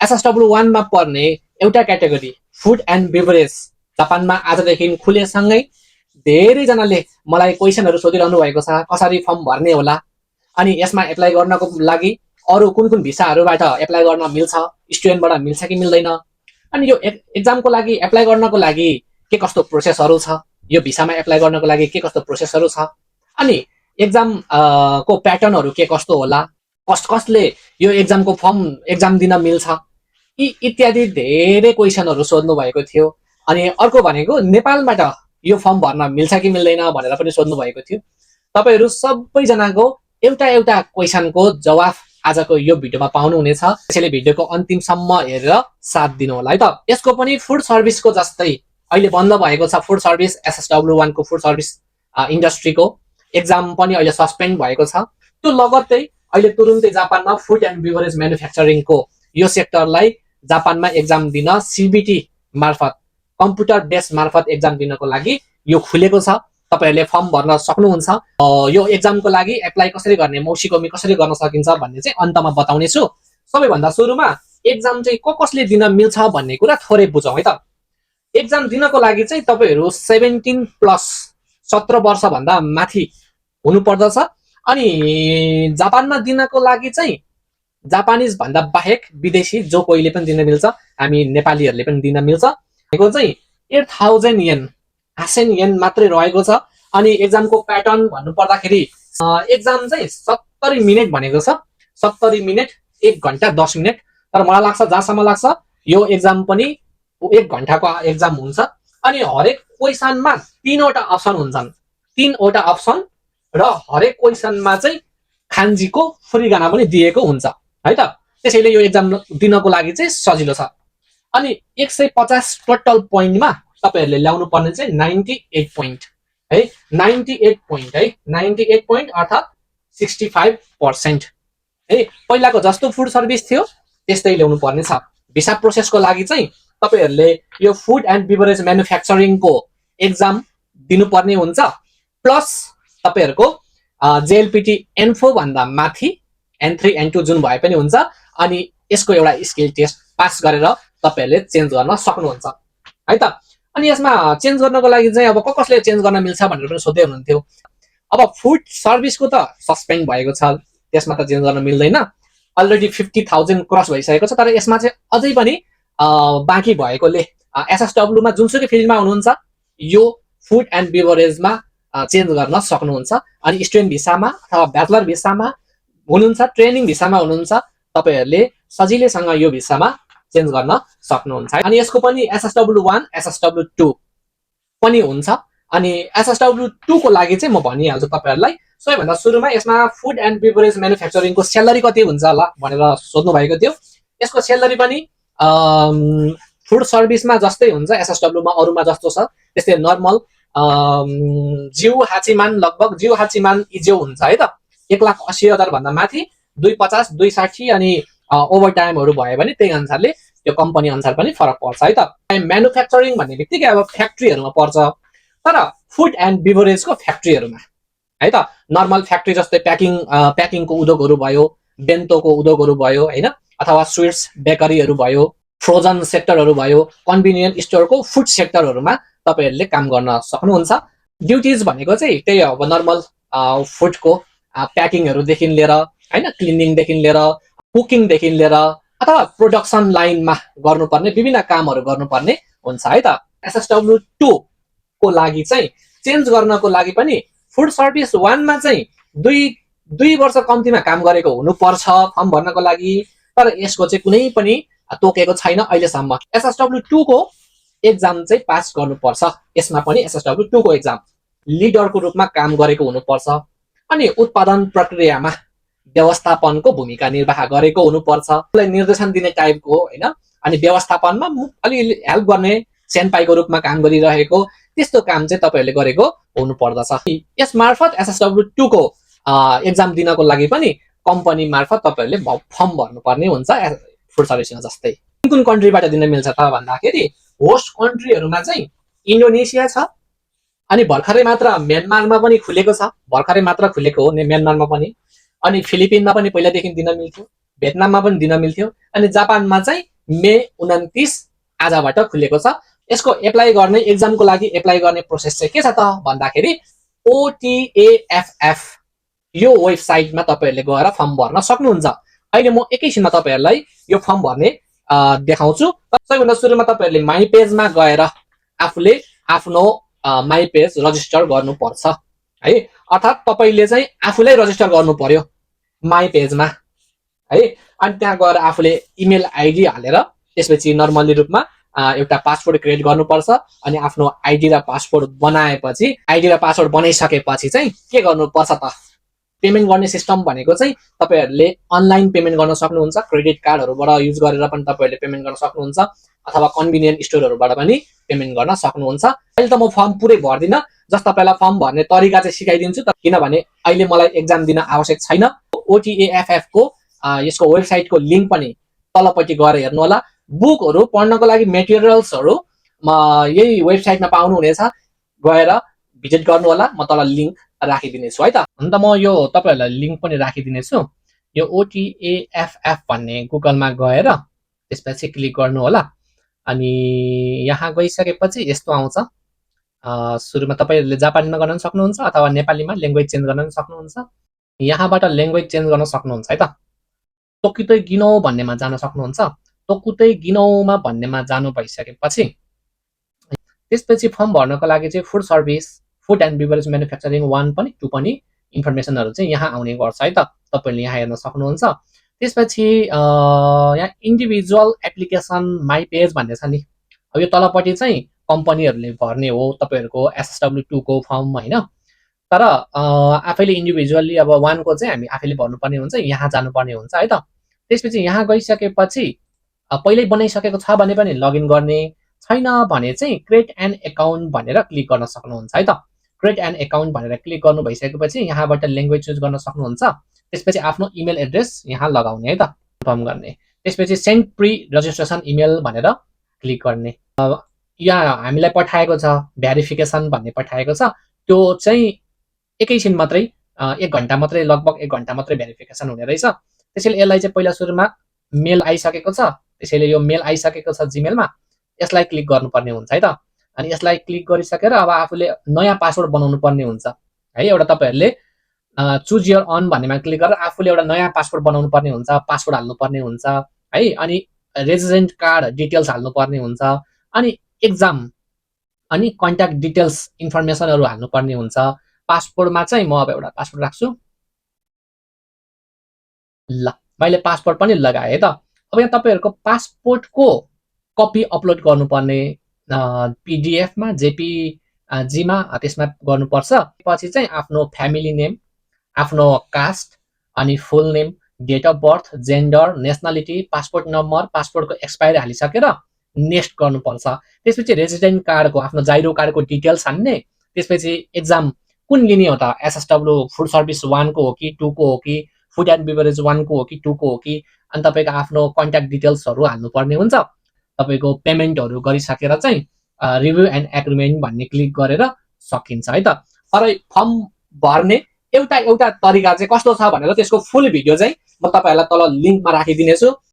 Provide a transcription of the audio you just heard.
SSW1 मा पर्ने एउटा क्याटेगोरी फुड एन्ड बेभरेज जापानमा आजदेखि खुलेसँगै धेरैजनाले मलाई क्वेशनहरु सोधिरहनु भएको छ कसरी फर्म भर्ने होला अनि यसमा एप्लाई गर्नको लागि अरु कुन कुन भिसाहरुबाट एप्लाई गर्न मिल्छ स्टुडेन्टबाट मिल्छ कि मिल्दैन अनि यो एक्जामको लागि एप्लाई गर्नको लागि के कस्तो प्रोसेसहरु छ यो भिसामा एप्लाई गर्नको लागि के कस्तो प्रोसेसहरु छ अनि एक्जाम को प्याटर्नहरु के कस्तो होला कसले यो एक्जामको फर्म एक्जाम दिन मिल्छ यी इत्यादि धेरै क्वेशनहरु सोध्नु भएको थियो अनि अर्को भनेको नेपालबाट यो फर्म भर्न मिल्छ कि मिल्दैन भनेर पनि सोध्नु भएको थियो तपाईहरु सबै जनाको एउटा एउटा क्वेशनको जवाफ आजको यो भिडियोमा पाउनु हुनेछ त्यसैले भिडियोको अन्तिमसम्म हेरेर साथ दिनु होला है त यसको पनि फुड सर्भिसको जस्तै अहिले बन्द भएको छ फुड सर्भिस SSW1 को फुड सर्भिस इन्डस्ट्रीको एक्जाम पनि अहिले सस्पेन्ड भएको छ त्यो लगत्तै अहिले तुरुन्तै जापानमा फुड एन्ड बेभरेज म्यानुफ्याक्चरिङ को यो सेक्टरलाई जापानमा एक्जाम दिन CBT मार्फत कम्प्युटर बेस्ड मार्फत एक्जाम दिनको लागि यो खुलेको छ तपाईहरुले फर्म भर्न सक्नुहुन्छ यो एक्जामको लागि एप्लाई कसरी गर्ने मौसिकमी कसरी गर्न सकिन्छ भन्ने चाहिँ अन्तमा बताउने छु सबैभन्दा सुरुमा एक्जाम चाहिँ कसले दिन मिल्छ भन्ने कुरा थोरै बुझौं है त एक्जाम दिनको लागि चाहिँ तपाईहरु 17 प्लस 17 वर्ष भन्दा माथि हुनु पर्दछ अनि जापानमा दिनको लागि चाहिँ जापानिज भन्दा बाहेक विदेशी जो कोहीले पनि दिन मिल्छ हामी नेपालीहरुले पनि दिन मिल्छ यो चाहिँ 8000 येन आसेन येन मात्रै रहेको छ अनि एक्जामको प्याटर्न भन्नु पर्दाखेरि एक्जाम चाहिँ 70 मिनेट भनेको छ 70 मिनेट 1 घण्टा 10 मिनेट तर मलाई लाग्छ जहाँसम्म लाग्छ यो एक्जाम पनि 1 घण्टाको एक्जाम हुन्छ अनि हरेक क्वेशनमा 3 वटा अप्सन हुन्छन् 3 वटा अप्सन र हरेक क्वेशनमा चाहिँ खान्जीको फ्री गाना पनि दिएको हुन्छ है त त्यसैले यो एक्जाम दिनको लागि चाहिँ सजिलो छ अनि 150 टोटल पोइन्टमा तपाईहरुले ल्याउनु पर्ने चाहिँ 98 पोइन्ट है 98 पोइन्ट है 98 पोइन्ट अर्थात 65% है पहिलाको जस्तो फुड सर्भिस थियो त्यस्तै ल्याउनु पर्ने छ भिसा प्रोसेसको लागि चाहिँ तपाईहरुले यो फुड एन्ड बेभरेज म्यानुफ्याक्चरिङ को एक्जाम दिनुपर्ने हुन्छ प्लस तपाईहरुको JLPT N4 भन्दा माथि N3 N2 जुन भए पनि हुन्छ अनि यसको एउटा स्किल टेस्ट पास गरेर तपाईहरुले चेन्ज गर्न सक्नुहुन्छ है त अनि यसमा चेन्ज गर्नको लागि चाहिँ अब कसले चेन्ज गर्न मिल्छ भनेर पनि सोध्दै हुनुहुन्थ्यो अब फुड सर्भिसको त सस्पेन्ड भएको छ त्यसमा त चेन्ज गर्न मिल्दैन अलरेडी 50000 क्रस भइसकेको छ तर यसमा चाहिँ अझै पनि बाँकी भएकोले SSW मा जुनसुकै फिल्डमा हुनुहुन्छ यो फुड एन्ड बेभरेजमा चेन्ज गर्न सक्नुहुन्छ अनि स्टुडेन्ट भिसामा अथवा ब्याचलर भिसामा हुनुहुन्छ ट्रेनिङ भिसामा हुनुहुन्छ तपाईहरुले सजिलैसँग यो भिसामा चेन्ज गर्न सक्नुहुन्छ अनि यसको पनि SSW1 SSW2 पनि हुन्छ अनि SSW2 को लागि चाहिँ म भनिहाल्छु तपाईहरुलाई सबैभन्दा सुरुमा यसमा फुड एन्ड बेभरेज म्यानुफ्याक्चरिङ को स्यालेरी कति हुन्छ होला भनेर सोध्नु भएको थियो यसको स्यालेरी पनि फुड सर्भिसमा जस्तै हुन्छ SSW मा अरुमा जस्तो छ त्यस्तै नर्मल जिउ हाचीमान लगभग जिउ हाचीमान इज्यो हुन्छ है त 1,80,000 भन्दा माथि 250 260 अनि ओभर टाइमहरु भयो भने त्यही अनुसारले त्यो कम्पनी अनुसार पनि फरक पर्छ है त म्यानुफ्याक्चरिङ भन्ने बित्तिकै अब फ्याक्ट्रीहरुमा पर्छ तर फुड एन्ड बेभरेजको फ्याक्ट्रीहरुमा है त नर्मल फ्याक्ट्री जस्तै प्याकिङको उद्योगहरु भयो बेन्टोको उद्योगहरु भयो हैन अथवा स्वीट्स बेकरीहरु भयो फ्रोजन सेक्टरहरु भयो कन्भिनियन्ट स्टोरको फुड सेक्टरहरुमा तपाईहरुले काम गर्न सक्नुहुन्छ ड्युटीज भनेको चाहिँ त्यही अब नर्मल फुडको प्याकिङहरु देखि लिएर हैन क्लिनिङ देखि लिएर कुकिङ देखि लिएर अथवा प्रोडक्सन लाइनमा गर्नुपर्ने विभिन्न कामहरु गर्नुपर्ने हुन्छ है त SSW2 को लागि चाहिँ चेन्ज गर्नको लागि पनि फुड सर्भिस 1 मा चाहिँ 2 वर्ष कम्तीमा काम गरेको हुनुपर्छ फर्म भर्नको लागि तर यसको चाहिँ कुनै पनि तोकेको छैन अहिलेसम्म SSW2 को एक्जाम चाहिँ पास गर्नुपर्छ यसमा पनि SSW2 को एक्जाम लिडरको रूपमा काम गरेको हुनुपर्छ अनि उत्पादन प्रक्रियामा व्यवस्थापनको भूमिका निर्वाह गरेको हुनुपर्छ निर्देशन दिने टाइपको हैन अनि व्यवस्थापनमा अलि हेल्प गर्ने सेन्पाईको रूपमा काम गरिरहेको त्यस्तो काम चाहिँ तपाईहरुले गरेको हुनुपर्दछ यस मार्फत SSW2 को एक्जाम दिनको लागि पनि कम्पनी मार्फत तपाईहरुले फर्म भर्नुपर्ने हुन्छ फुड सर्भिसमा जस्तै कुन कन्ट्रीबाट दिन मिल्छ त भन्दाखेरि होस्ट कन्ट्रीहरुमा चाहिँ इन्डोनेसिया छ अनि भर्खरै मात्र म्यानमारमा पनि खुलेको छ भर्खरै मात्र खुलेको हो म्यानमारमा पनि अनि फिलिपिनमा पनि पहिलादेखि दिन मिल्थ्यो भियतनाममा पनि दिन मिल्थ्यो अनि जापानमा चाहिँ मे 29 आजबाट खुलेको छ। यसको एप्लाई गर्ने एक्जामको लागि एप्लाई गर्ने प्रोसेस चाहिँ के छ त भन्दाखेरि OTAFF यो वेबसाइटमा तपाईहरुले गएर फर्म भर्न सक्नुहुन्छ। अहिले म एकैछिनमा तपाईहरुलाई यो फर्म भर्ने देखाउँछु। सबैभन्दा सुरुमा तपाईहरुले माई पेजमा गएर आफूले आफ्नो माई पेज रजिस्टर गर्नुपर्छ है। अर्थात् तपाईले चाहिँ आफूलाई रजिस्टर गर्नु पर्यो माई पेजमा है। अनि त्यहाँ गएर आफूले इमेल आइडी हालेर त्यसपछि नर्मली रूपमा एउटा पासवर्ड क्रिएट गर्नुपर्छ। अनि आफ्नो आइडी र पासवर्ड बनाएपछि आइडी र पासवर्ड बनाइसकेपछि चाहिँ के गर्नुपर्छ त पेमेन्ट गर्ने सिस्टम भनेको चाहिँ तपाईहरुले अनलाइन पेमेन्ट गर्न सक्नुहुन्छ। क्रेडिट कार्डहरुबाट युज गरेर पनि तपाईहरुले पेमेन्ट गर्न सक्नुहुन्छ अथवा कन्भिनियन्ट स्टोरहरुबाट पनि पेमेन्ट गर्न सक्नुहुन्छ। अहिले त म फर्म पुरै भर्दिन, जस्ट तपाईलाई फर्म भर्ने तरिका चाहिँ सिकाइदिन्छु किनभने अहिले मलाई एक्जाम दिन आवश्यक छैन। OTAFF को यसको वेबसाइटको लिंक पनि तलपट्टि गएर हेर्नु होला। बुकहरु पढ्नको लागि मेटेरियल्सहरु यही वेबसाइटमा पाउनु हुनेछ, गएर भिजिट गर्नु होला। म तल लिंक राखिदिनेछु है त। अन्त म यो तपाईहरुलाई लिंक पनि राखिदिनेछु। यो OTAFF भन्ने गुगलमा गएर त्यसपछि क्लिक गर्नु होला। अनि यहाँ गइसकेपछि यस्तो आउँछ। सुरुमा तपाईहरुले जापानीमा गर्न सक्नुहुन्छ अथवा नेपालीमा ल्याङ्ग्वेज चेन्ज गर्न सक्नुहुन्छ। यहाँबाट ल्याङ्ग्वेज चेन्ज गर्न सक्नुहुन्छ है त। तोकितै गिनो भन्नेमा जान सक्नुहुन्छ। तोकुतै गिनौमा भन्नेमा जानु भइसकेपछि त्यसपछि फर्म भर्नको लागि चाहिँ food service, food and beverage manufacturing 1 पनि 2 पनि इन्फर्मेसनहरु चाहिँ यहाँ आउने गर्छ है त। तपाईले यहाँ हेर्न सक्नुहुन्छ। त्यसपछि यहाँ इन्डिभिजुअल एप्लिकेसन माई पेज भन्ने छ नि। अब यो तलपट्टि चाहिँ कम्पनीहरुले भर्ने हो तपाईहरुको SSW2 को फर्म हैन। तर आफैले इन्डिभिजुअली अब 1 को चाहिँ हामी आफैले भर्नुपर्ने हुन्छ, यहाँ जानुपर्ने हुन्छ है त। त्यसपछि यहाँ गइसकेपछि पहिल्यै बनाइसकेको छ भने पनि लगइन गर्ने, छैन भने चाहिँ क्रिएट एन अकाउन्ट भनेर क्लिक गर्न सक्नुहुन्छ है त। क्रिएट एन अकाउन्ट भनेर क्लिक गर्नु भइसकेपछि यहाँबाट ल्याङ्ग्वेज चुज गर्न सक्नुहुन्छ। त्यसपछि आफ्नो इमेल एड्रेस यहाँ लगाउने है त, कन्फर्म गर्ने। त्यसपछि सेन्ड प्री रजिस्ट्रेसन इमेल भनेर क्लिक गर्ने। यहाँ हामीलाई पठाएको छ भेरिफिकेसन भन्ने पठाएको छ, त्यो चाहिँ एकैछिन मात्रै 1 घण्टा मात्रै, लगभग 1 घण्टा मात्रै भेरिफिकेसन हुने रहेछ। त्यसैले यसलाई चाहिँ पहिला सुरुमा मेल आइसकेको छ, त्यसैले यो मेल आइसकेको छ जीमेलमा, यसलाई क्लिक गर्नुपर्ने हुन्छ है त। अनि यसलाई क्लिक गरिसकेर अब आफूले नयाँ पासवर्ड बनाउनु पर्ने हुन्छ है। एउटा तपाईहरुले चुज योर अन भन्नेमा क्लिक गरेर आफूले एउटा नयाँ पासवर्ड बनाउनु पर्ने हुन्छ, पासवर्ड हाल्नु पर्ने हुन्छ है। अनि रेजिडेन्ट कार्ड डिटेल्स हाल्नु पर्ने हुन्छ, अनि एक्जाम अनि कन्ट्याक्ट डिटेल्स इन्फर्मेसनहरु हाल्नु पर्ने हुन्छ। पासपोर्टमा चाहिँ म अब एउटा पासपोर्ट राख्छु। ल मैले पासपोर्ट पनि लगाए है त। अब यहाँ तपाईहरुको पासपोर्टको कपी अपलोड गर्नुपर्ने PDF मा, JPG मा त्यसमा गर्नुपर्छ। पछि चाहिँ आफ्नो फ्यामिली नेम, आफ्नो कास्ट, अनि full name, date of birth, gender, nationality, passport number, पासपोर्टको एक्सपायरी हालिसकेर नेक्स्ट गर्नुपर्छ। त्यसपछि रेजिडेन्ट कार्डको आफ्नो जाइरो कार्डको डिटेल्स हान्ने। त्यसपछि एक्जाम कुन लिने हो त, SSW फुड सर्भिस 1 को हो कि 2 को हो कि फुड एन्ड बिभरेज 1 को हो कि 2 को हो कि, अनि तपाईको आफ्नो कन्ट्याक्ट डिटेल्सहरु हाल्नुपर्ने हुन्छ। तपाईको पेमेन्टहरु गरिसकेर चाहिँ रिभ्यू एन्ड एग्रीमेन्ट भन्ने क्लिक गरेर सकिन्छ है त। अरे फर्म भर्ने एउटा तरिका चाहिँ कस्तो छ भनेर त्यसको फुल भिडियो चाहिँ म तपाईहरुलाई तल लिंकमा राखिदिनेछु।